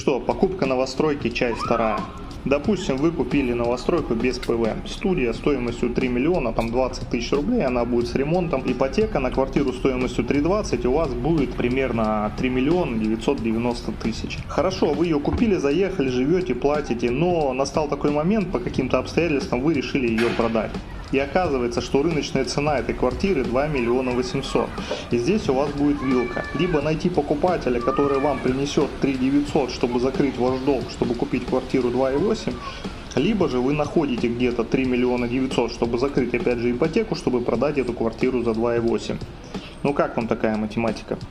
Что, покупка новостройки, часть вторая. Допустим, вы купили новостройку без ПВ. Студия стоимостью 3 миллиона, там 20 тысяч рублей, она будет с ремонтом. Ипотека на квартиру стоимостью 3,20 у вас будет примерно 3 миллиона 990 тысяч. Хорошо, вы ее купили, заехали, живете, платите, но настал такой момент, по каким-то обстоятельствам вы решили ее продать. И оказывается, что рыночная цена этой квартиры 2 миллиона 800. И здесь у вас будет вилка. Либо найти покупателя, который вам принесет 3 900, чтобы закрыть ваш долг, чтобы купить квартиру 2,8. Либо же вы находите где-то 3 миллиона 900, чтобы закрыть опять же ипотеку, чтобы продать эту квартиру за 2,8. Ну как вам такая математика?